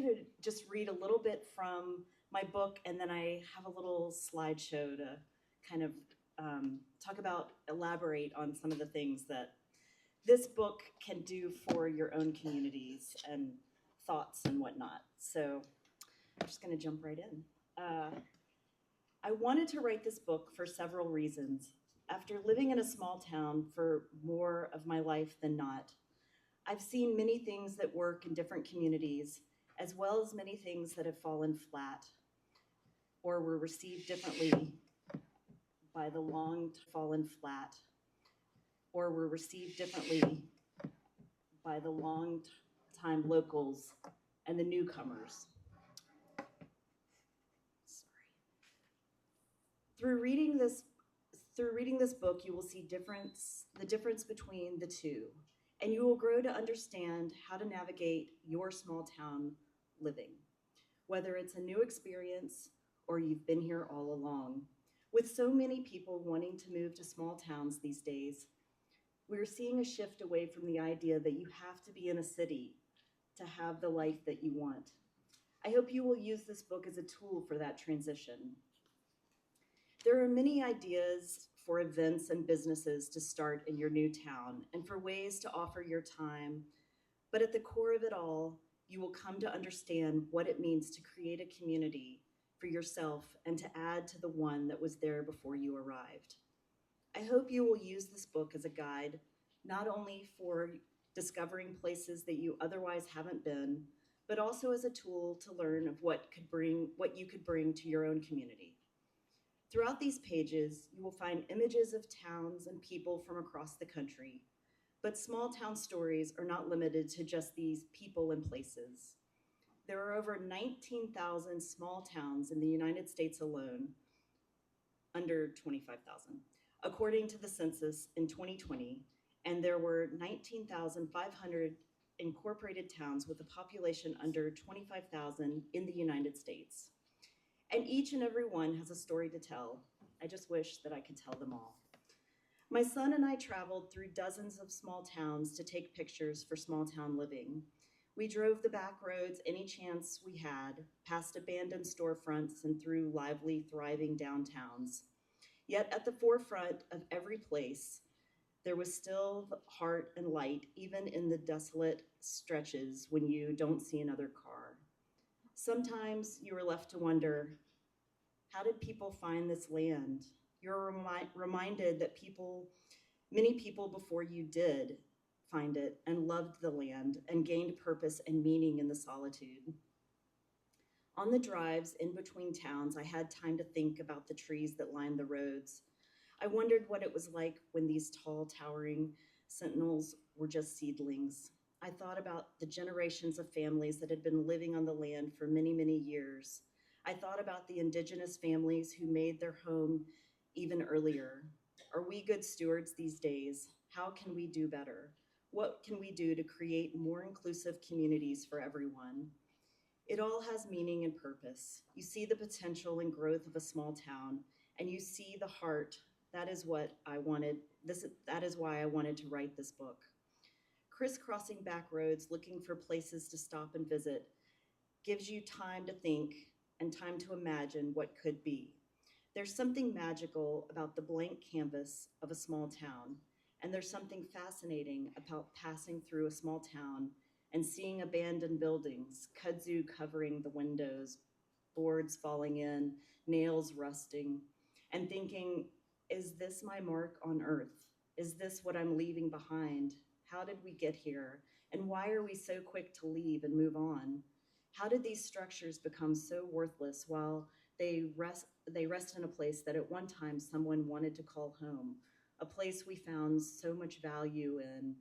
going to just read a little bit from my book, and then I have a little slideshow to kind of talk about, elaborate on some of the things that this book can do for your own communities and thoughts and whatnot. So I'm just going to jump right in. I wanted to write this book for several reasons. After living in a small town for more of my life than not, I've seen many things that work in different communities, as well as many things that have fallen flat or were received differently by the long fallen flat or were received differently by the long time locals and the newcomers. Sorry. Through reading this book, you will see the difference between the two, and you will grow to understand how to navigate your small town living, whether it's a new experience or you've been here all along. With so many people wanting to move to small towns these days, we're seeing a shift away from the idea that you have to be in a city to have the life that you want. I hope you will use this book as a tool for that transition. There are many ideas for events and businesses to start in your new town and for ways to offer your time, but at the core of it all, you will come to understand what it means to create a community for yourself and to add to the one that was there before you arrived. I hope you will use this book as a guide, not only for discovering places that you otherwise haven't been, but also as a tool to learn of what you could bring to your own community. Throughout these pages, you will find images of towns and people from across the country, but small town stories are not limited to just these people and places. There are over 19,000 small towns in the United States alone, under 25,000, according to the census in 2020, and there were 19,500 incorporated towns with a population under 25,000 in the United States. And each and every one has a story to tell. I just wish that I could tell them all. My son and I traveled through dozens of small towns to take pictures for small town living. We drove the back roads any chance we had, past abandoned storefronts and through lively, thriving downtowns. Yet at the forefront of every place, there was still heart and light, even in the desolate stretches when you don't see another car. Sometimes you are left to wonder, how did people find this land? You're reminded that many people before you did find it and loved the land and gained purpose and meaning in the solitude. On the drives in between towns, I had time to think about the trees that lined the roads. I wondered what it was like when these tall, towering sentinels were just seedlings. I thought about the generations of families that had been living on the land for many, many years. I thought about the indigenous families who made their home even earlier. Are we good stewards these days? How can we do better? What can we do to create more inclusive communities for everyone? It all has meaning and purpose. You see the potential and growth of a small town, and you see the heart. That is what I wanted. That is why I wanted to write this book. Crisscrossing back roads, looking for places to stop and visit, gives you time to think and time to imagine what could be. There's something magical about the blank canvas of a small town, and there's something fascinating about passing through a small town and seeing abandoned buildings, kudzu covering the windows, boards falling in, nails rusting, and thinking, is this my mark on earth? Is this what I'm leaving behind? How did we get here? And why are we so quick to leave and move on? How did these structures become so worthless while they rest in a place that at one time someone wanted to call home, a place we found so much value in,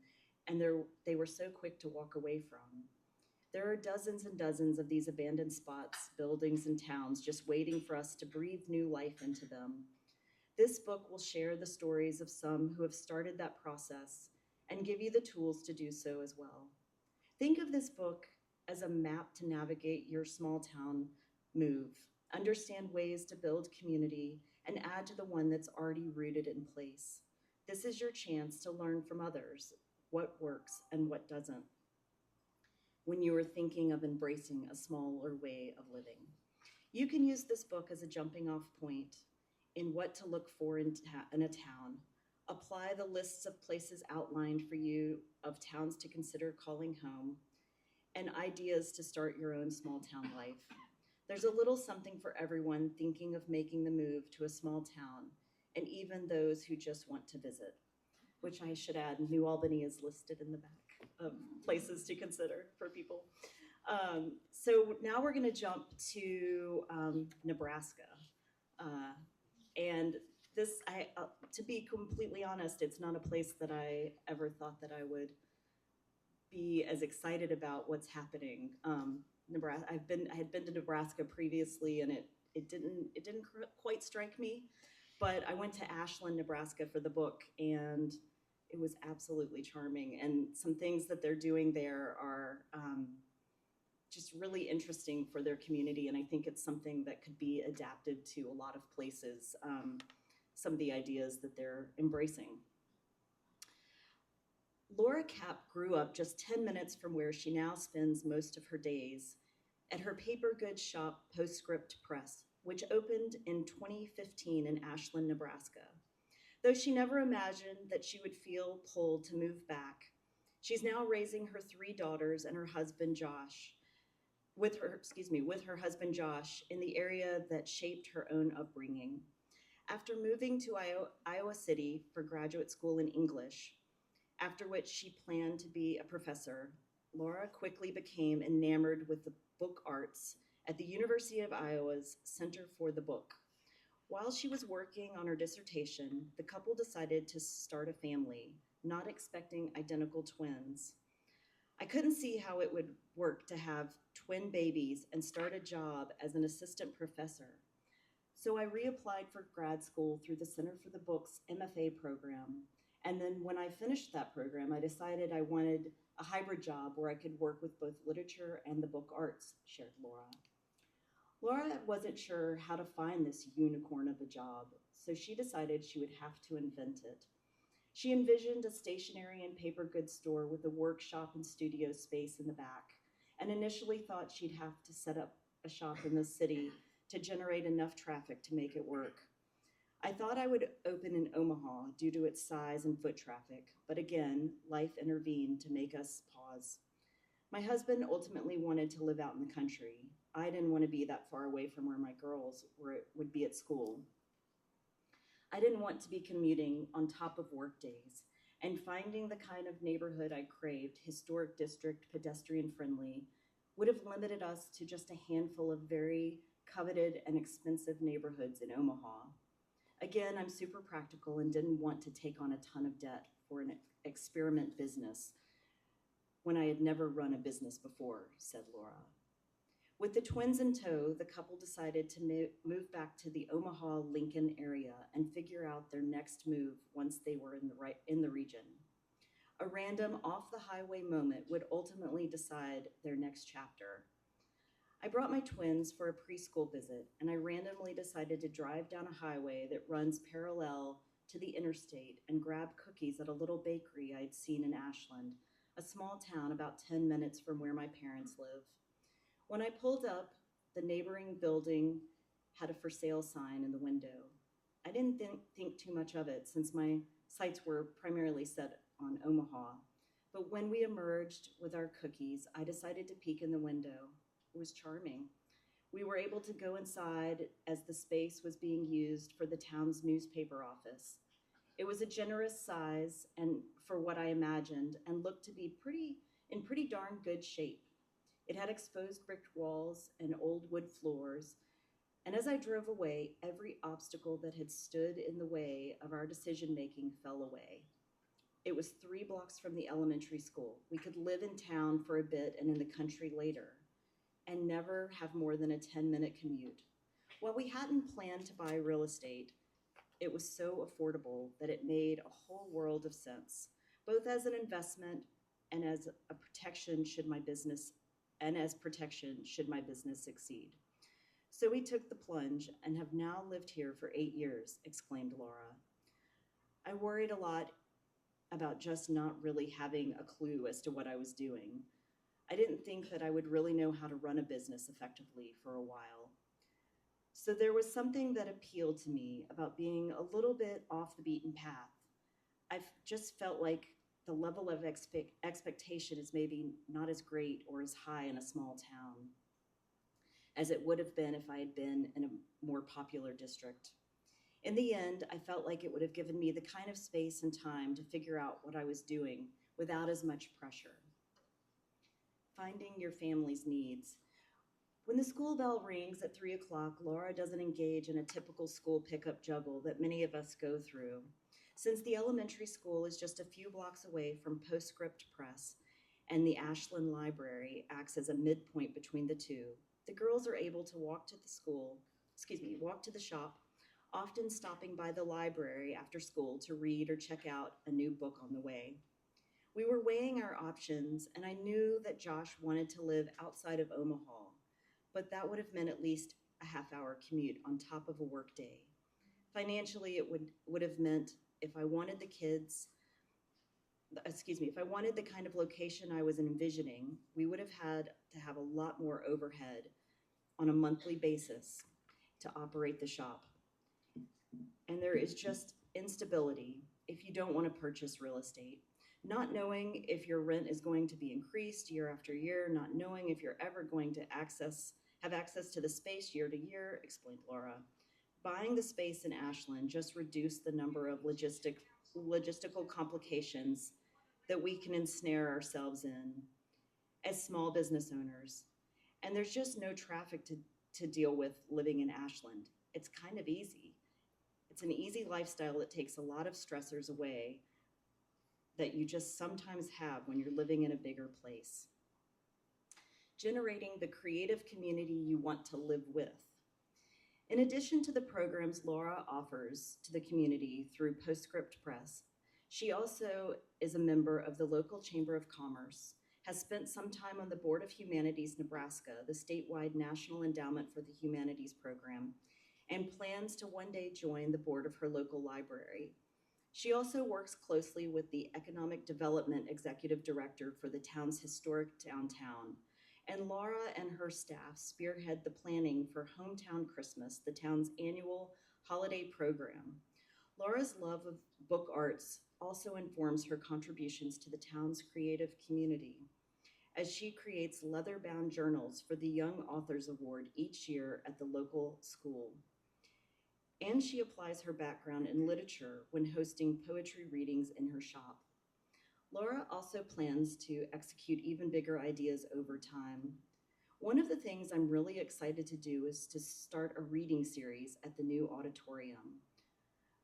and they were so quick to walk away from? There are dozens and dozens of these abandoned spots, buildings, and towns just waiting for us to breathe new life into them. This book will share the stories of some who have started that process and give you the tools to do so as well. Think of this book as a map to navigate your small town move, understand ways to build community, and add to the one that's already rooted in place. This is your chance to learn from others what works and what doesn't. when you are thinking of embracing a smaller way of living. You can use this book as a jumping off point in what to look for in a town. Apply the lists of places outlined for you of towns to consider calling home and ideas to start your own small town life. There's a little something for everyone thinking of making the move to a small town, and even those who just want to visit, which I should add, New Albany is listed in the back of places to consider for people. So now we're going to jump to Nebraska. And this, to be completely honest, it's not a place that I ever thought that I would be as excited about what's happening. Nebraska, I had been to Nebraska previously, and it didn't quite strike me, but I went to Ashland, Nebraska for the book, and it was absolutely charming. And some things that they're doing there are just really interesting for their community, and I think it's something that could be adapted to a lot of places, some of the ideas that they're embracing. Laura Kapp grew up just 10 minutes from where she now spends most of her days, at her paper goods shop Postscript Press, which opened in 2015 in Ashland, Nebraska. Though she never imagined that she would feel pulled to move back, she's now raising her 3 daughters and her husband Josh, with her husband Josh in the area that shaped her own upbringing. After moving to Iowa City for graduate school in English, after which she planned to be a professor, Laura quickly became enamored with the book arts at the University of Iowa's Center for the Book. While she was working on her dissertation, the couple decided to start a family, not expecting identical twins. I couldn't see how it would work to have twin babies and start a job as an assistant professor. So I reapplied for grad school through the Center for the Book's MFA program. And then when I finished that program, I decided I wanted a hybrid job where I could work with both literature and the book arts, shared Laura. Laura wasn't sure how to find this unicorn of a job, so she decided she would have to invent it. She envisioned a stationery and paper goods store with a workshop and studio space in the back, and initially thought she'd have to set up a shop in the city to generate enough traffic to make it work. I thought I would open in Omaha due to its size and foot traffic, but again, life intervened to make us pause. My husband ultimately wanted to live out in the country. I didn't want to be that far away from where my girls would be at school. I didn't want to be commuting on top of work days, and finding the kind of neighborhood I craved, historic district, pedestrian friendly, would have limited us to just a handful of very coveted and expensive neighborhoods in Omaha. Again, I'm super practical and didn't want to take on a ton of debt for an experiment business when I had never run a business before, said Laura. With the twins in tow, the couple decided to move back to the Omaha-Lincoln area and figure out their next move once they were in the region. A random off-the-highway moment would ultimately decide their next chapter. I brought my twins for a preschool visit, and I randomly decided to drive down a highway that runs parallel to the interstate and grab cookies at a little bakery I'd seen in Ashland, a small town about 10 minutes from where my parents live. When I pulled up, the neighboring building had a for sale sign in the window. I didn't think too much of it since my sights were primarily set on Omaha. But when we emerged with our cookies, I decided to peek in the window. It was charming. We were able to go inside as the space was being used for the town's newspaper office. It was a generous size and for what I imagined, and looked to be in pretty darn good shape. It had exposed brick walls and old wood floors, and as I drove away, every obstacle that had stood in the way of our decision-making fell away. It was 3 blocks from the elementary school. We could live in town for a bit and in the country later, and never have more than a 10-minute commute. While we hadn't planned to buy real estate, it was so affordable that it made a whole world of sense, both as an investment and as a protection should my business succeed. So we took the plunge and have now lived here for 8 years, exclaimed Laura. I worried a lot about just not really having a clue as to what I was doing. I didn't think that I would really know how to run a business effectively for a while. So there was something that appealed to me about being a little bit off the beaten path. I've just felt like the level of expectation is maybe not as great or as high in a small town as it would have been if I had been in a more popular district. In the end, I felt like it would have given me the kind of space and time to figure out what I was doing without as much pressure. Finding your family's needs. When the school bell rings at 3 o'clock, Laura doesn't engage in a typical school pickup juggle that many of us go through. Since the elementary school is just a few blocks away from Postscript Press and the Ashland Library acts as a midpoint between the two, the girls are able to walk to the shop, often stopping by the library after school to read or check out a new book on the way. We were weighing our options, and I knew that Josh wanted to live outside of Omaha, but that would have meant at least a half-hour commute on top of a workday. Financially, it would have meant if I wanted the kids, if I wanted the kind of location I was envisioning, we would have had to have a lot more overhead on a monthly basis to operate the shop. And there is just instability if you don't want to purchase real estate. Not knowing if your rent is going to be increased year after year, not knowing if you're ever going to have access to the space year to year, explained Laura. Buying the space in Ashland just reduced the number of logistical complications that we can ensnare ourselves in as small business owners. And there's just no traffic to deal with living in Ashland. It's kind of easy. It's an easy lifestyle that takes a lot of stressors away that you just sometimes have when you're living in a bigger place. Generating the creative community you want to live with. In addition to the programs Laura offers to the community through Postscript Press, she also is a member of the local Chamber of Commerce, has spent some time on the Board of Humanities Nebraska, the statewide National Endowment for the Humanities program, and plans to one day join the board of her local library. She also works closely with the Economic Development Executive Director for the town's historic downtown. And Laura and her staff spearhead the planning for Hometown Christmas, the town's annual holiday program. Laura's love of book arts also informs her contributions to the town's creative community, as she creates leather-bound journals for the Young Authors Award each year at the local school. And she applies her background in literature when hosting poetry readings in her shop. Laura also plans to execute even bigger ideas over time. One of the things I'm really excited to do is to start a reading series at the new auditorium.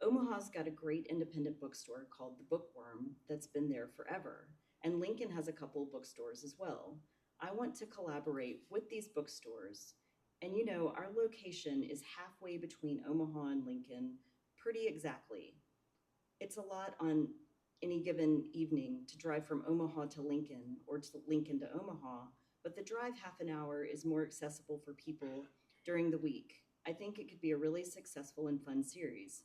Omaha's got a great independent bookstore called The Bookworm that's been there forever, and Lincoln has a couple bookstores as well. I want to collaborate with these bookstores. And you know, our location is halfway between Omaha and Lincoln, pretty exactly. It's a lot on any given evening to drive from Omaha to Lincoln or to Lincoln to Omaha, but the drive half an hour is more accessible for people during the week. I think it could be a really successful and fun series.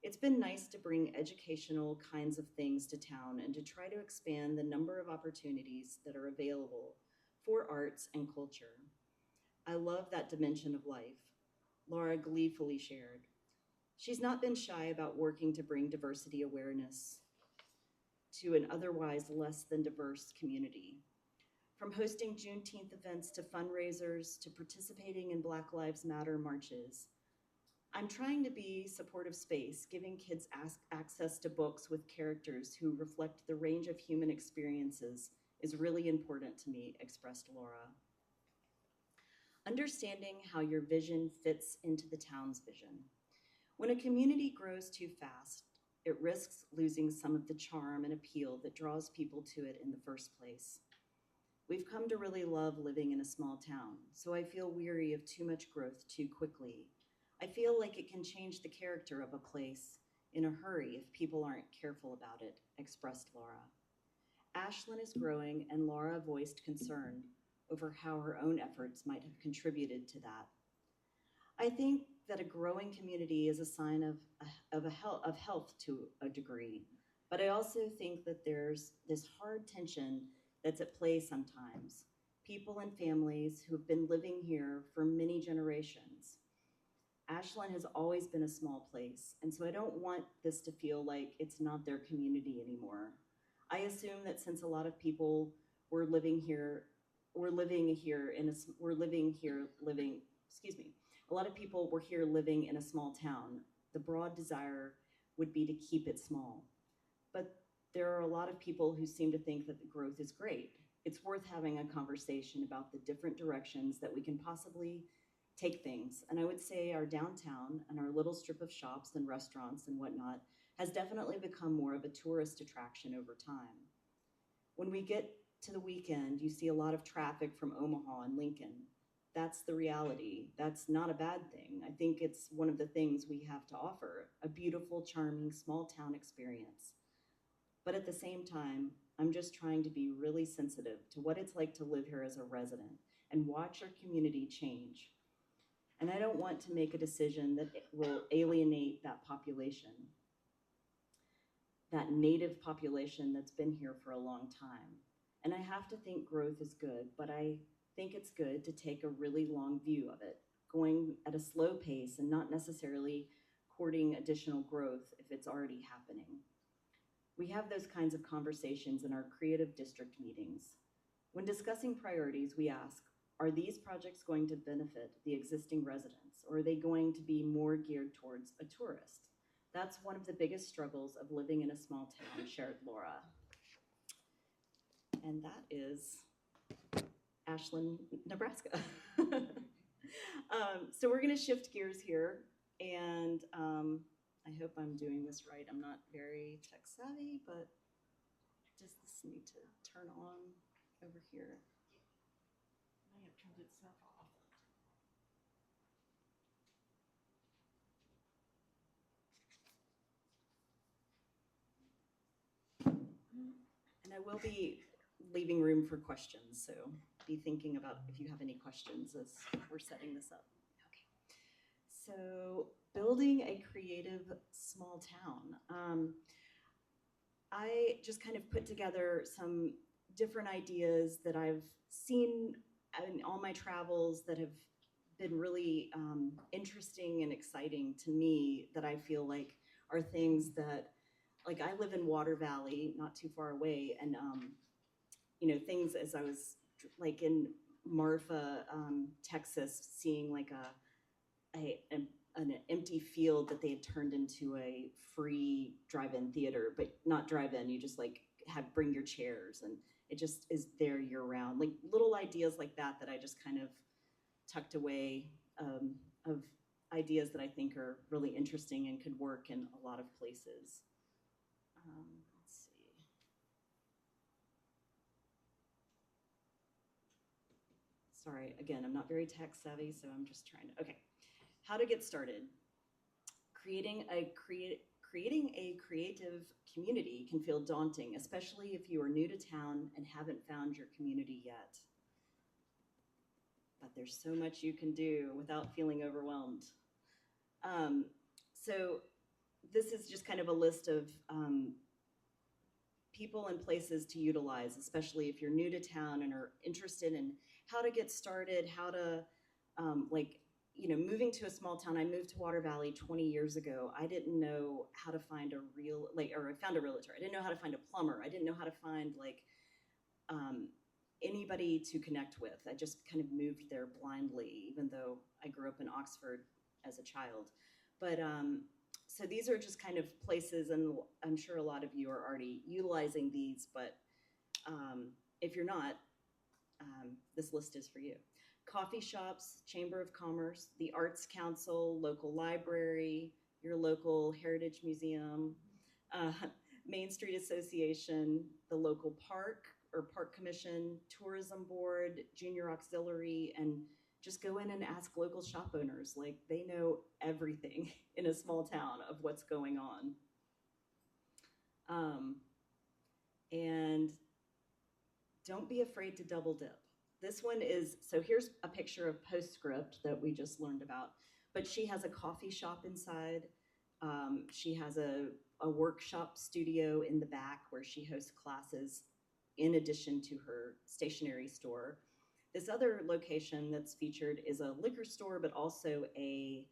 It's been nice to bring educational kinds of things to town and to try to expand the number of opportunities that are available for arts and culture. I love that dimension of life, Laura gleefully shared. She's not been shy about working to bring diversity awareness to an otherwise less than diverse community. From hosting Juneteenth events to fundraisers to participating in Black Lives Matter marches, I'm trying to be supportive space, giving kids access to books with characters who reflect the range of human experiences is really important to me, expressed Laura. Understanding how your vision fits into the town's vision. When a community grows too fast, it risks losing some of the charm and appeal that draws people to it in the first place. We've come to really love living in a small town, so I feel weary of too much growth too quickly. I feel like it can change the character of a place in a hurry if people aren't careful about it, expressed Laura. Ashland is growing, and Laura voiced concern over how her own efforts might have contributed to that. I think that a growing community is a sign of health to a degree, but I also think that there's this hard tension that's at play sometimes. people and families who have been living here for many generations. Ashland has always been a small place, and so I don't want this to feel like it's not their community anymore. I assume that since a lot of people were living here, were living here in a, were living here living, excuse me, a lot of people were here living in a small town. The broad desire would be to keep it small. But there are a lot of people who seem to think that the growth is great. It's worth having a conversation about the different directions that we can possibly take things. And I would say our downtown and our little strip of shops and restaurants and whatnot has definitely become more of a tourist attraction over time. When we get to the weekend, you see a lot of traffic from Omaha and Lincoln. That's the reality. That's not a bad thing. I think it's one of the things we have to offer, a beautiful, charming, small town experience. But at the same time, I'm just trying to be really sensitive to what it's like to live here as a resident and watch our community change. And I don't want to make a decision that will alienate that population, that native population that's been here for a long time. And I have to think growth is good, but I think it's good to take a really long view of it, going at a slow pace and not necessarily courting additional growth if it's already happening. We have those kinds of conversations in our creative district meetings. When discussing priorities, we ask, are these projects going to benefit the existing residents, or are they going to be more geared towards a tourist? That's one of the biggest struggles of living in a small town, shared Laura. And that is Ashland, Nebraska. So we're gonna shift gears here, and I hope I'm doing this right. I'm not very tech savvy, but does this need to turn on over here? I may have turned itself off. And I will be leaving room for questions, so be thinking about if you have any questions as we're setting this up. Okay. So building a creative small town. I just kind of put together some different ideas that I've seen in all my travels that have been really interesting and exciting to me, that I feel like are things that, like, I live in Water Valley, not too far away, and things as I was like in Marfa, Texas, seeing like an empty field that they had turned into a free drive-in theater, but not drive-in. You just like bring your chairs, and it just is there year round. Like little ideas like that I just kind of tucked away, of ideas that I think are really interesting and could work in a lot of places. Let's see. Sorry, again, I'm not very tech savvy, so I'm just trying to, okay. How to get started. Creating a creative community can feel daunting, especially if you are new to town and haven't found your community yet. But there's so much you can do without feeling overwhelmed. So this is just kind of a list of people and places to utilize, especially if you're new to town and are interested in how to get started, how to, moving to a small town. I moved to Water Valley 20 years ago. I didn't know how to find I found a realtor. I didn't know how to find a plumber. I didn't know how to find anybody to connect with. I just kind of moved there blindly, even though I grew up in Oxford as a child. But so these are just kind of places, and I'm sure a lot of you are already utilizing these, but if you're not, this list is for you. Coffee shops, Chamber of Commerce, the Arts Council, local library, your local heritage museum, Main Street Association, the local park or park commission, tourism board, junior auxiliary, and just go in and ask local shop owners. Like, they know everything in a small town of what's going on. And don't be afraid to double dip. This one is, so here's a picture of Postscript that we just learned about, but she has a coffee shop inside. She has a workshop studio in the back where she hosts classes in addition to her stationery store. This other location that's featured is a liquor store, but also a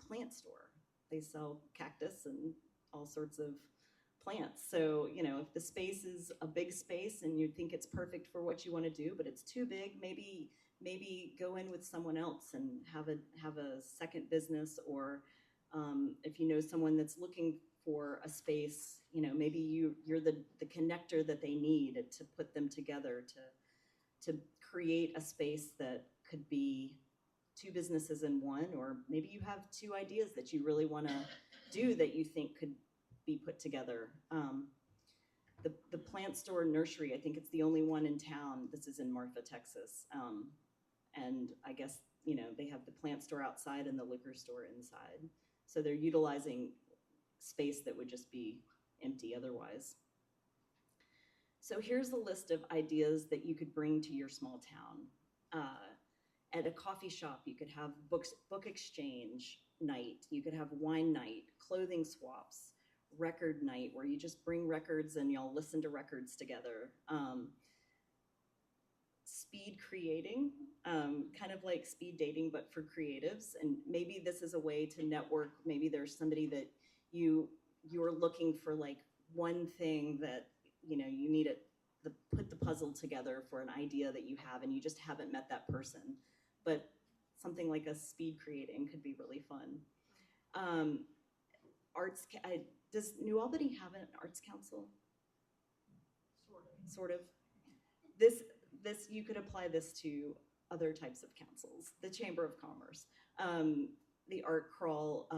plant store. They sell cactus and all sorts of plants. So, you know, if the space is a big space and you think it's perfect for what you want to do, but it's too big, maybe go in with someone else and have a second business, or if you know someone that's looking for a space, you know, maybe you're the connector that they need to put them together to create a space that could be two businesses in one, or maybe you have two ideas that you really want to do that you think could be put together. The plant store nursery, I think it's the only one in town. This is in Marfa, Texas. And I guess, you know, they have the plant store outside and the liquor store inside. So they're utilizing space that would just be empty otherwise. So here's a list of ideas that you could bring to your small town. At a coffee shop, you could have book exchange night. You could have wine night, clothing swaps, record night, where you just bring records and y'all listen to records together. Speed creating, kind of like speed dating, but for creatives. And maybe this is a way to network. Maybe there's somebody that you're looking for, like one thing that, you know, you need put the puzzle together for an idea that you have, and you just haven't met that person. But something like a speed creating could be really fun. Does New Albany have an arts council? Sort of. This you could apply this to other types of councils. The Chamber of Commerce, the art crawl,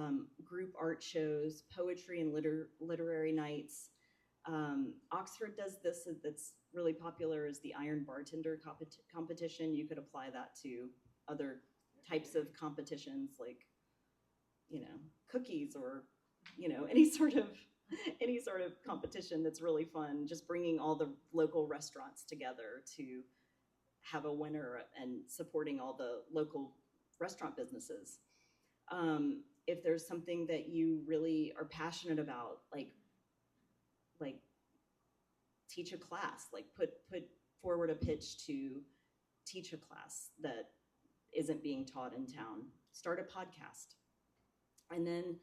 group art shows, poetry and literary nights. Oxford does this. That's really popular, is the Iron Bartender competition. You could apply that to other types of competitions, like, you know, cookies, or, you know, any sort of competition that's really fun. Just bringing all the local restaurants together to have a winner and supporting all the local restaurant businesses. If there's something that you really are passionate about, like teach a class, like put forward a pitch to teach a class that isn't being taught in town. Start a podcast. And then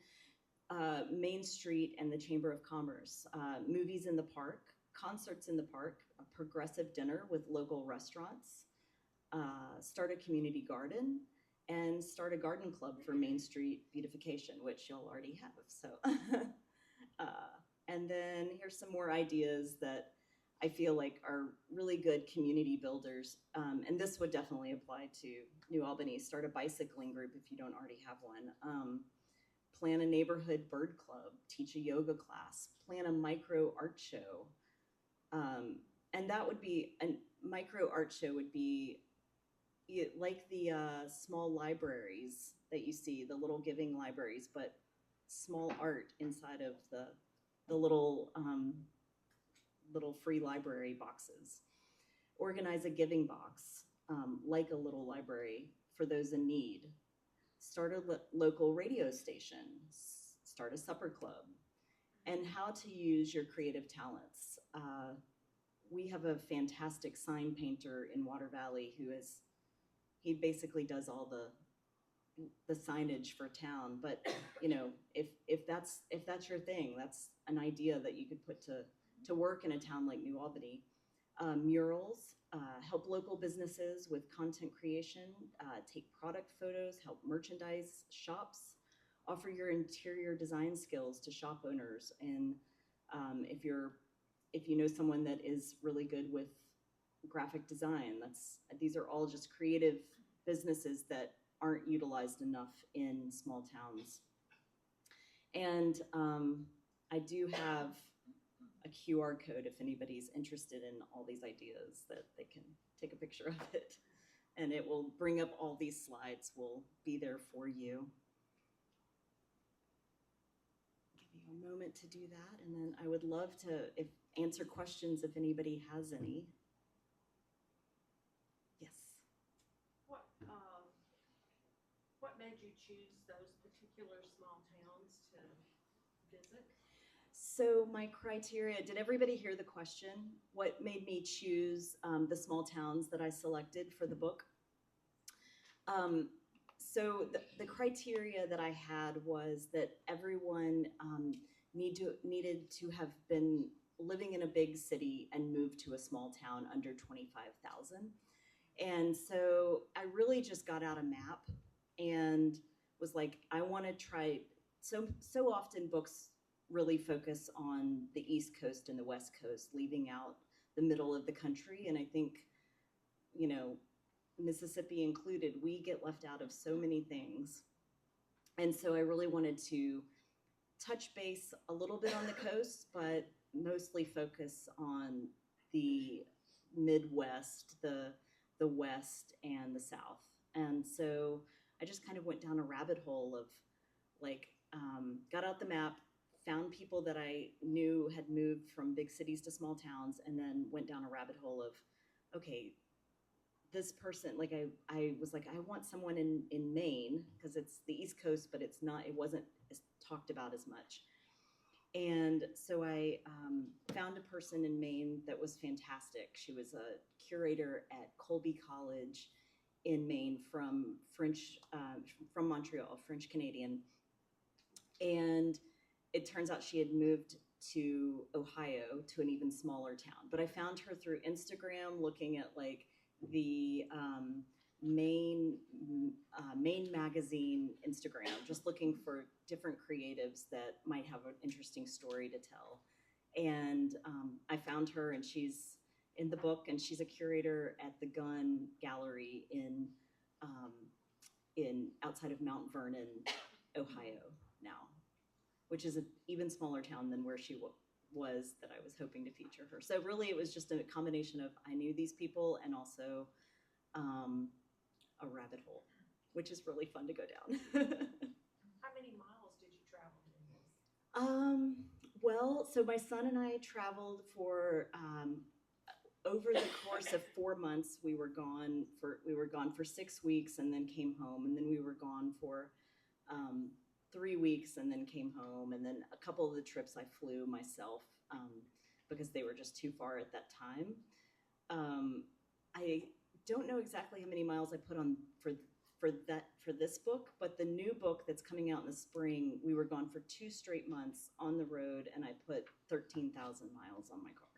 Main Street and the Chamber of Commerce, movies in the park, concerts in the park, a progressive dinner with local restaurants, start a community garden, and start a garden club for Main Street beautification, which you'll already have. So, and then here's some more ideas that I feel like are really good community builders. And this would definitely apply to New Albany. Start a bicycling group if you don't already have one. Plan a neighborhood bird club, teach a yoga class, plan a micro art show. And that would be, a micro art show would be like the small libraries that you see, the little giving libraries, but small art inside of the little free library boxes. Organize a giving box, like a little library for those in need. Start a local radio station, start a supper club, and how to use your creative talents. We have a fantastic sign painter in Water Valley he basically does all the signage for town. But, you know, if that's your thing, that's an idea that you could put to work in a town like New Albany. Murals, help local businesses with content creation, take product photos, help merchandise shops, offer your interior design skills to shop owners. And if you know someone that is really good with graphic design, these are all just creative businesses that aren't utilized enough in small towns. And I do have a QR code if anybody's interested in all these ideas, that they can take a picture of it, and it will bring up all these slides. Will be there for you. Give you a moment to do that, and then I would love to answer questions if anybody has any. Yes. What made you choose those particular small towns to visit? So my criteria, did everybody hear the question? What made me choose the small towns that I selected for the book? Um, so the criteria that I had was that everyone needed to have been living in a big city and moved to a small town under 25,000. And so I really just got out a map and was like, I want to try. So often books really focus on the East Coast and the West Coast, leaving out the middle of the country. And I think, you know, Mississippi included, we get left out of so many things. And so I really wanted to touch base a little bit on the coast, but mostly focus on the Midwest, the West, and the South. And so I just kind of went down a rabbit hole of like, got out the map, found people that I knew had moved from big cities to small towns, and then went down a rabbit hole of, okay, this person, like I was like, I want someone in Maine because it's the East Coast, but it wasn't talked about as much. And so I found a person in Maine that was fantastic. She was a curator at Colby College in Maine from Montreal, French Canadian. And it turns out she had moved to Ohio, to an even smaller town. But I found her through Instagram, looking at like the Maine magazine Instagram, just looking for different creatives that might have an interesting story to tell. And I found her, and she's in the book, and she's a curator at the Gunn Gallery in outside of Mount Vernon, Ohio now, which is an even smaller town than where she was that I was hoping to feature her. So really it was just a combination of I knew these people and also a rabbit hole, which is really fun to go down. How many miles did you travel doing this? Well, so my son and I traveled for over the course of 4 months. We were gone for 6 weeks and then came home, and then we were gone for 3 weeks and then came home, and then a couple of the trips I flew myself because they were just too far at that time. I don't know exactly how many miles I put on for this book, but the new book that's coming out in the spring, we were gone for 2 straight months on the road, and I put 13,000 miles on my car.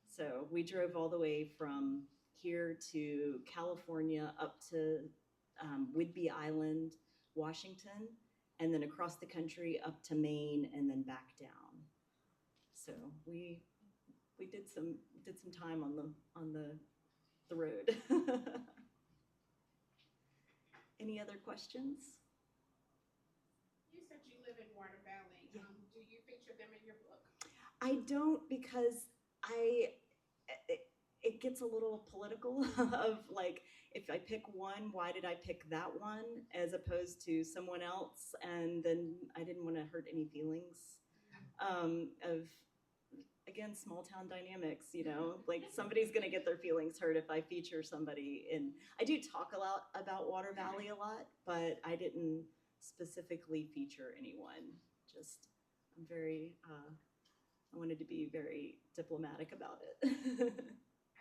So we drove all the way from here to California up to Whidbey Island, Washington, and then across the country up to Maine and then back down. So we did some time on the road. Any other questions? You said you live in Water Valley. Yeah. Do you feature them in your book? I don't, because it gets a little political of like, if I pick one, why did I pick that one as opposed to someone else? And then I didn't want to hurt any feelings of, again, small town dynamics, you know, like somebody's going to get their feelings hurt if I feature somebody in, I do talk a lot about Water Valley a lot, but I didn't specifically feature anyone. Just, I'm very, I wanted to be very diplomatic about it. I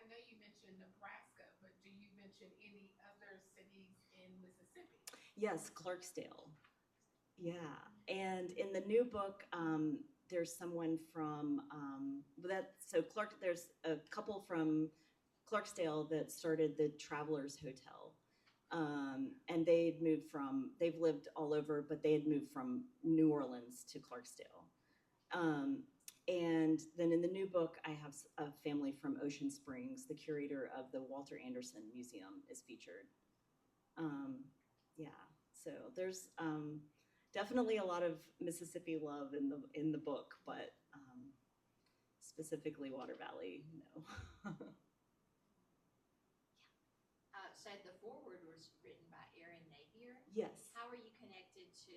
know you mentioned Nebraska, but do you mention any other cities in Mississippi? Yes, Clarksdale. Yeah, and in the new book, there's someone from there's a couple from Clarksdale that started the Travelers Hotel, and they've lived all over, but they had moved from New Orleans to Clarksdale. And then in the new book, I have a family from Ocean Springs. The curator of the Walter Anderson Museum is featured. Yeah, so there's definitely a lot of Mississippi love in the book, but specifically Water Valley, no. So the foreword was written by Erin Napier. Yes. How are you connected to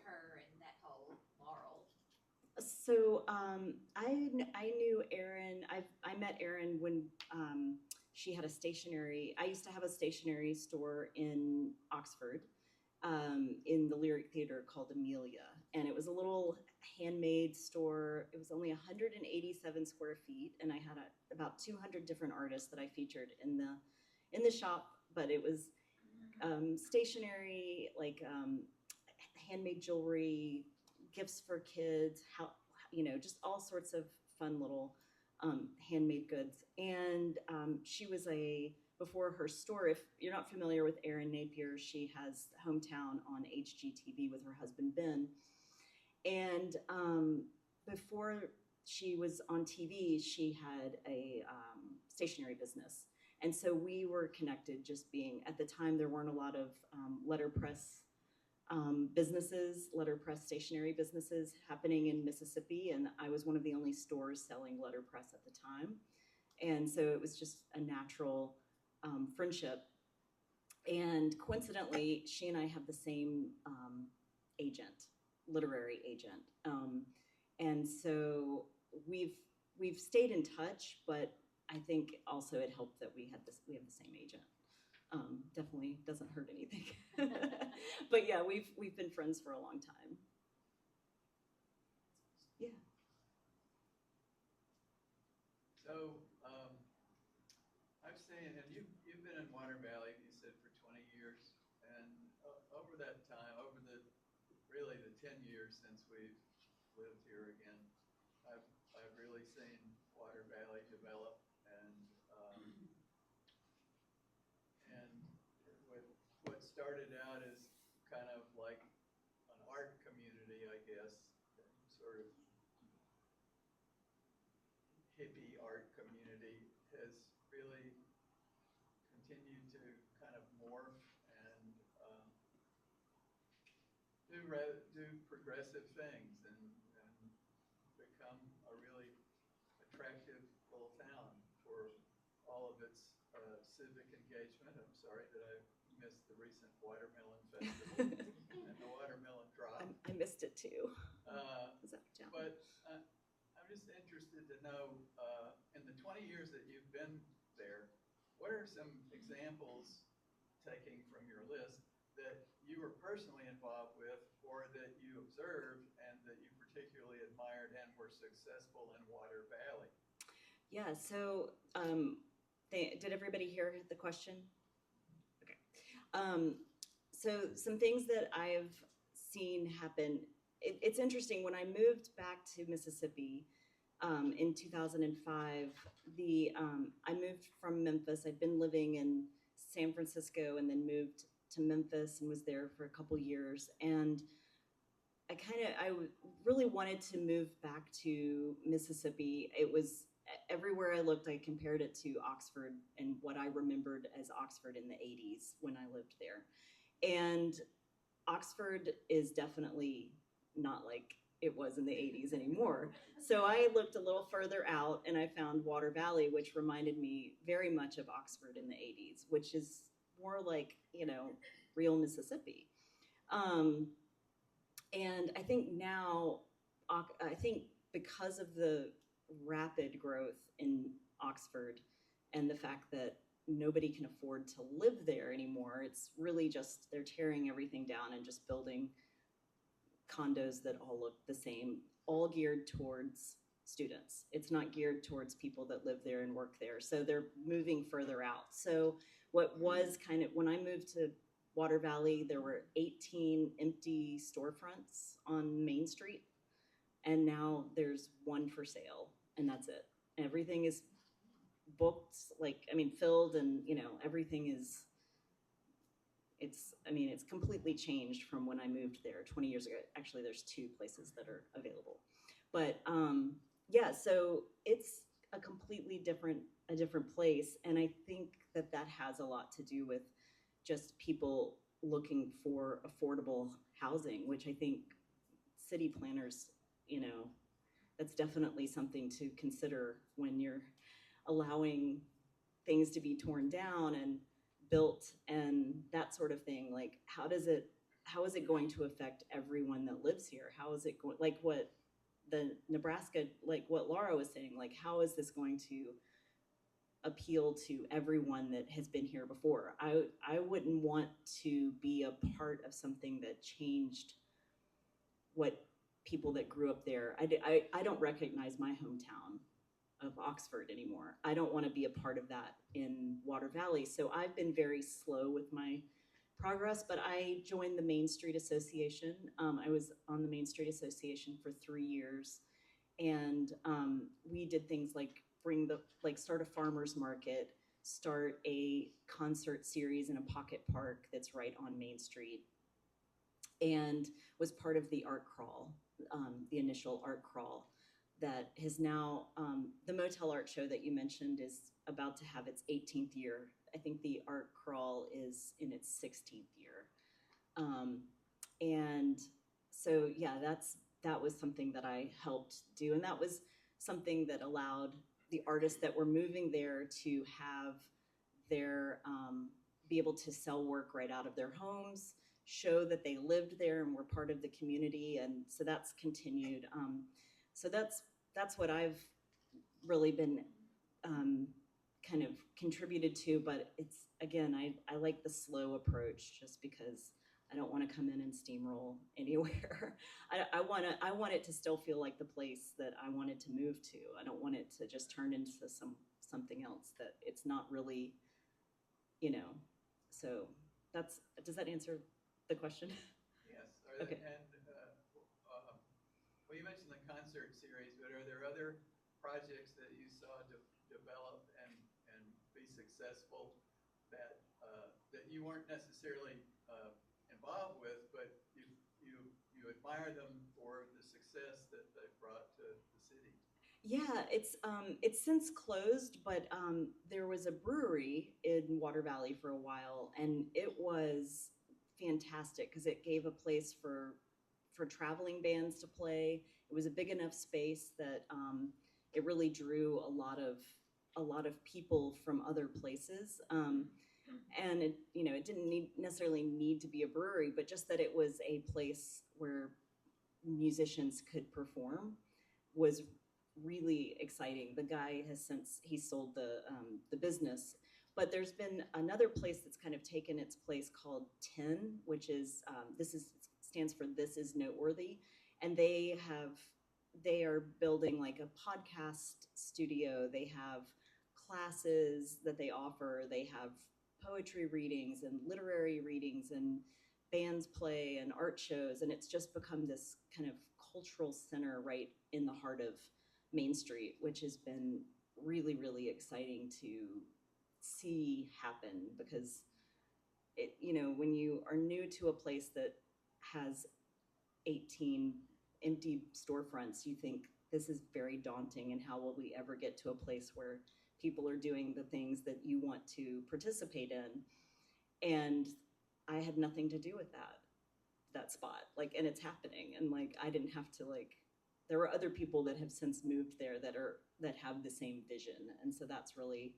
her and that whole Laurel? So I knew Erin. I met Erin when she had a stationery. I used to have a stationery store in Oxford, in the Lyric Theater called Amelia. And it was a little handmade store. It was only 187 square feet, and I had about 200 different artists that I featured in the shop. But it was stationery, like handmade jewelry, gifts for kids, just all sorts of fun little handmade goods. And she was before her store, if you're not familiar with Erin Napier, she has Hometown on HGTV with her husband, Ben. And before she was on TV, she had a stationery business. And so we were connected, just being, at the time, there weren't a lot of letterpress businesses, letterpress stationery businesses happening in Mississippi. And I was one of the only stores selling letterpress at the time. And so it was just a natural friendship. And coincidentally, she and I have the same agent, literary agent. And so we've stayed in touch, but I think also it helped that we have the same agent. Definitely doesn't hurt anything. But yeah, we've been friends for a long time. Yeah. So I've seen, and you've been in Water Valley, you said, for 20 years, and over that time, over really the 10 years since we've lived here again, I've really seen Water Valley develop, and with what started out as kind of like an art community, I guess, sort of hippie art community, has really continued to kind of morph and do progressive things and become a really attractive little town for all of its civic engagement. I'm sorry that I missed the recent watermelon festival and the watermelon drop. I missed it too. But I'm just interested to know, in the 20 years that you've been there, what are some examples, taking from your list, that you were personally involved with or that you observed and that you particularly admired and were successful in Water Valley? Yeah, so did everybody hear the question? Okay. So some things that I've seen happen. It's interesting, when I moved back to Mississippi in 2005, I moved from Memphis. I'd been living in San Francisco and then moved to Memphis and was there for a couple years. And I really wanted to move back to Mississippi. It was everywhere I looked, I compared it to Oxford and what I remembered as Oxford in the 80s when I lived there. And Oxford is definitely not like it was in the 80s anymore. So I looked a little further out and I found Water Valley, which reminded me very much of Oxford in the 80s, which is more like, real Mississippi. And I think now, because of the rapid growth in Oxford and the fact that nobody can afford to live there anymore, it's really just, they're tearing everything down and just building condos that all look the same, all geared towards students. It's not geared towards people that live there and work there. So they're moving further out. So what was when I moved to Water Valley, there were 18 empty storefronts on Main Street. And now there's one for sale, and that's it. Everything is booked, filled, and, everything is, it's completely changed from when I moved there 20 years ago. Actually, there's 2 places that are available. But, yeah, so it's a completely different place. And I think that has a lot to do with just people looking for affordable housing, which I think city planners, that's definitely something to consider when you're allowing things to be torn down and built and that sort of thing. Like, how is it going to affect everyone that lives here? How is it going, like what the Nebraska, like what Laura was saying, like, how is this going to appeal to everyone that has been here before. I wouldn't want to be a part of something that changed what people that grew up there. I don't recognize my hometown of Oxford anymore. I don't want to be a part of that in Water Valley. So I've been very slow with my progress, but I joined the Main Street Association. I was on the Main Street Association for 3 years, and we did things like start a farmer's market, start a concert series in a pocket park that's right on Main Street, and was part of the art crawl, the initial art crawl that has now, the Motel Art Show that you mentioned is about to have its 18th year. I think the art crawl is in its 16th year. And so, yeah, that was something that I helped do. And that was something that allowed the artists that were moving there to have their, be able to sell work right out of their homes, show that they lived there and were part of the community. And so that's continued. So that's what I've really been kind of contributed to, but it's, again, I like the slow approach just because I don't want to come in and steamroll anywhere. I want it to still feel like the place that I wanted to move to. I don't want it to just turn into something else that it's not really, so does that answer the question? Yes. Okay. Well, you mentioned the concert series, but are there other projects that you saw develop and be successful that you weren't necessarily involved with, but you admire them for the success that they've brought to the city? Yeah, it's since closed, but there was a brewery in Water Valley for a while, and it was fantastic because it gave a place for traveling bands to play. It was a big enough space that it really drew a lot of people from other places. And it didn't necessarily need to be a brewery, but just that it was a place where musicians could perform was really exciting. The guy has since he sold the business, but there's been another place that's kind of taken its place called 10, which is stands for This Is Noteworthy, and they are building like a podcast studio. They have classes that they offer. They have poetry readings and literary readings and bands play and art shows, and it's just become this kind of cultural center right in the heart of Main Street, which has been really, really exciting to see happen because when you are new to a place that has 18 empty storefronts, you think this is very daunting, and how will we ever get to a place where people are doing the things that you want to participate in? And I had nothing to do with that spot, and it's happening, and I didn't have to there are other people that have since moved there that have the same vision, and so that's really,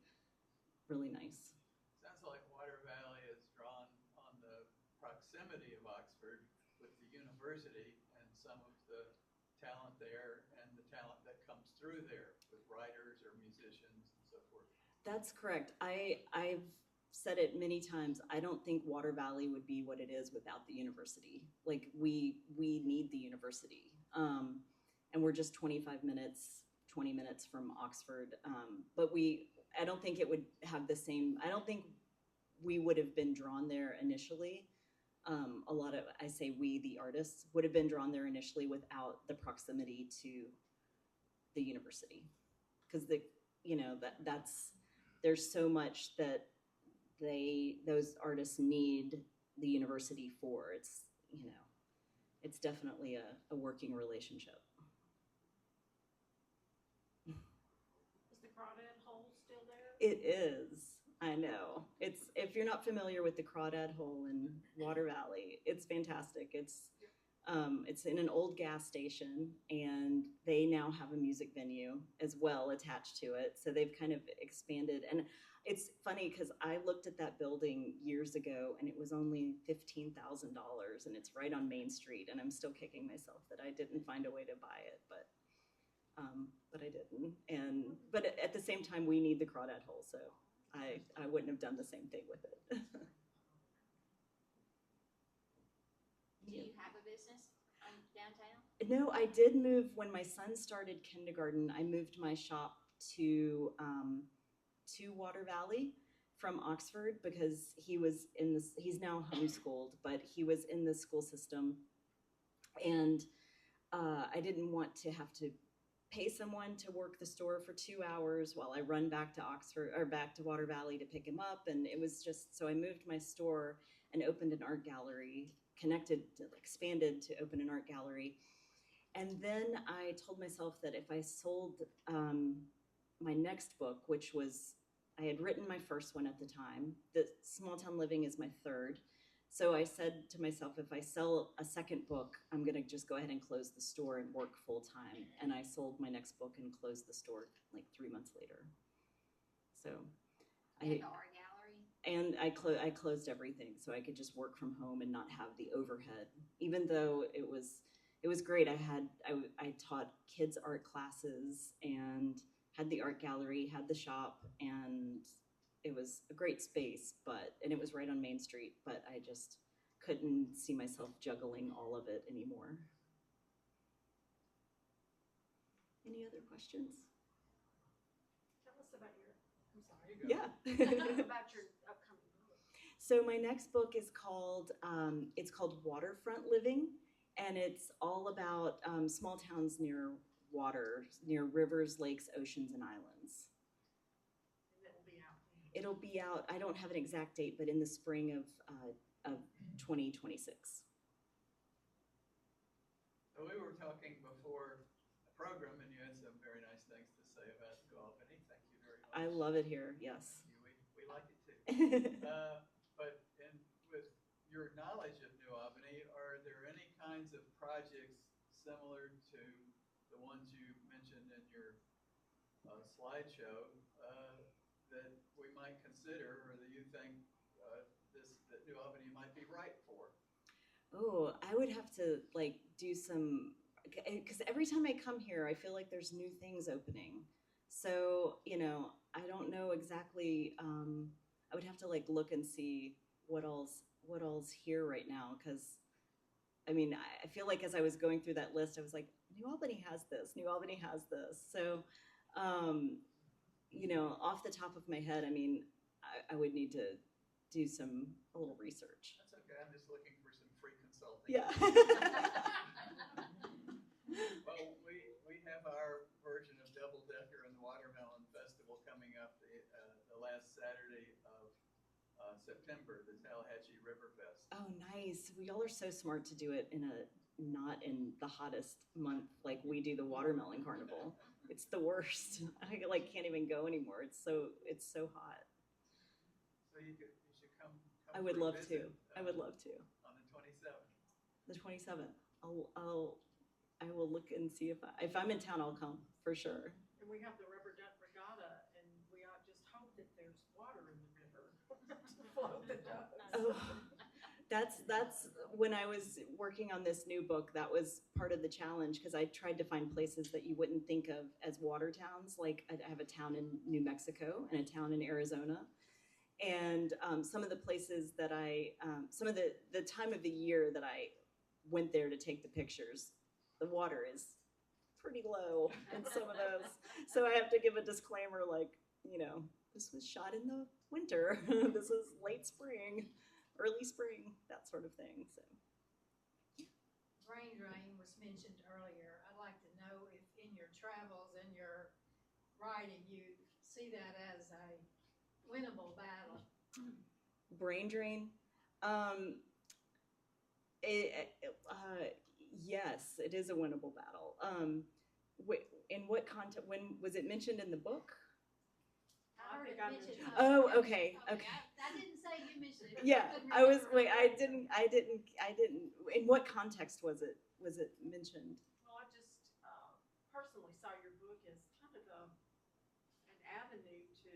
really nice. Sounds like Water Valley is drawn on the proximity of Oxford with the university and some of the talent there and the talent that comes through there with writers or musicians and so forth. That's correct. I've said it many times. I don't think Water Valley would be what it is without the university. We need the university. And we're just 20 minutes from Oxford. But I don't think it would have the same, I don't think we would have been drawn there initially. I say we, the artists, would have been drawn there initially without the proximity to the university. Because there's so much that those artists need the university for. It's definitely a working relationship. Is the Crawdad Hole still there? It is. I know. If you're not familiar with the Crawdad Hole in Water Valley, it's fantastic. It's in an old gas station, and they now have a music venue as well attached to it. So they've kind of expanded. And it's funny because I looked at that building years ago, and it was only $15,000, and it's right on Main Street. And I'm still kicking myself that I didn't find a way to buy it, but but I didn't. But at the same time, we need the crawdad hole, so I wouldn't have done the same thing with it. Do you have a business downtown? No, I did move when my son started kindergarten. I moved my shop to Water Valley from Oxford because he was in this. He's now homeschooled, but he was in the school system, and I didn't want to have to pay someone to work the store for 2 hours while I run back to Oxford or back to Water Valley to pick him up, and it was just so I moved my store and opened an art gallery, expanded to open an art gallery. And then I told myself that if I sold my next book, which was, I had written my first one at the time, the Small Town Living is my third. So I said to myself, if I sell a second book, I'm going to just go ahead and close the store and work full time. And I sold my next book and closed the store like 3 months later. So And the art gallery? and I closed everything so I could just work from home and not have the overhead, even though it was great. I taught kids art classes and had the art gallery, had the shop, and it was a great space, and it was right on Main Street, but I just couldn't see myself juggling all of it anymore. Any other questions? Tell us about your, I'm sorry. Yeah. About your upcoming book. So my next book is called Waterfront Living, and it's all about small towns near water, near rivers, lakes, oceans, and islands. And that will be out. It'll be out, I don't have an exact date, but in the spring of 2026. So we were talking before the program, and you had some very nice things to say about New Albany. Thank you very much. I love it here, yes. We like it too. But with your knowledge of New Albany, are there any kinds of projects similar to the ones you mentioned in your slideshow that we might consider, or that you think that New Albany might be right for? Oh, I would have to do some, because every time I come here, I feel like there's new things opening. So, I don't know exactly. I would have to look and see what all's here right now. Because, I feel like as I was going through that list, I was like, New Albany has this. New Albany has this. So, off the top of my head, I would need to do a little research. That's okay. I'm just looking for some free consulting. Yeah. Well, we have our version of Double Decker and the Watermelon Festival coming up the last Saturday of September, the Tallahatchie River Fest. Oh, nice. Well, y'all are so smart to do it not in the hottest month like we do the Watermelon Carnival. It's the worst. I can't even go anymore. It's so hot. So you should come I would for a love visit, to. I would love to. on the 27th. The 27th. I will look and see if I'm in town, I'll come for sure. And we have the rubber duck regatta, and we just hope that there's water in the river to float the ducks. Oh, that's when I was working on this new book, that was part of the challenge, because I tried to find places that you wouldn't think of as water towns. Like I have a town in New Mexico and a town in Arizona. And some of the places that some of the time of the year that I went there to take the pictures, the water is pretty low in some of those. So I have to give a disclaimer this was shot in the winter. This is late spring, early spring, that sort of thing. So. Brain drain was mentioned earlier. I'd like to know if in your travels and your writing, you see that as a winnable battle. Brain drain. Yes, it is a winnable battle. In what context? When was it mentioned in the book? I heard it got mentioned. mentioned. Oh, okay. I didn't say you mentioned it. Yeah, couldn't I was. remember. Wait, I didn't. In what context was it mentioned? Well, I just personally saw your book as kind of an avenue to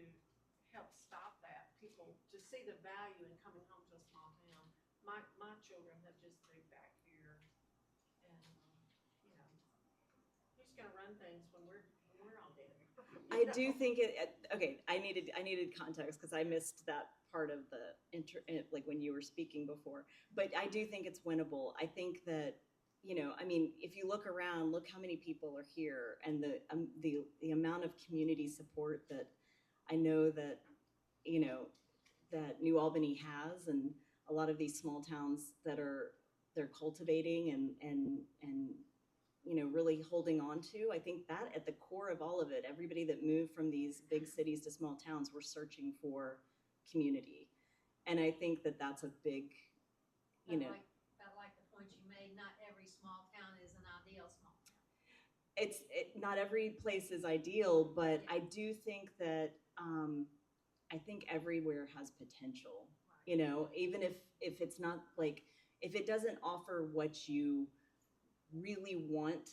help stop that. People to see the value in coming home to a small town. My children have just moved back here, and you who's gonna run things when we're not there? I do think okay, I needed context because I missed that part of the like when you were speaking before. But I do think it's winnable. I think that, I mean, if you look around, look how many people are here, and the amount of community support that I know that, that New Albany has, and a lot of these small towns that they're cultivating and really holding on to. I think that at the core of all of it, everybody that moved from these big cities to small towns were searching for community. And I think that that's a big, I like the point you made, not every small town is an ideal small town. not every place is ideal, but I do think that, I think everywhere has potential, even if it's not like, if it doesn't offer what you really want,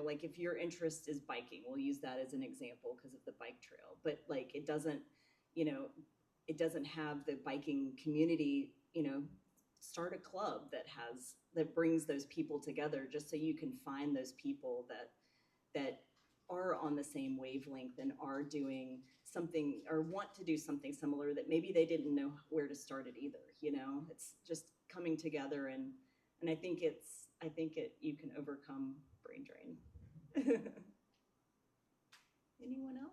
like if your interest is biking, we'll use that as an example because of the bike trail, but like it doesn't have the biking community, start a club that brings those people together, just so you can find those people that are on the same wavelength and are doing something or want to do something similar that maybe they didn't know where to start it either. It's just coming together, and I think you can overcome brain drain. Anyone else?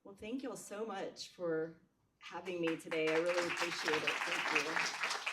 Well, thank you all so much for having me today. I really appreciate it. Thank you.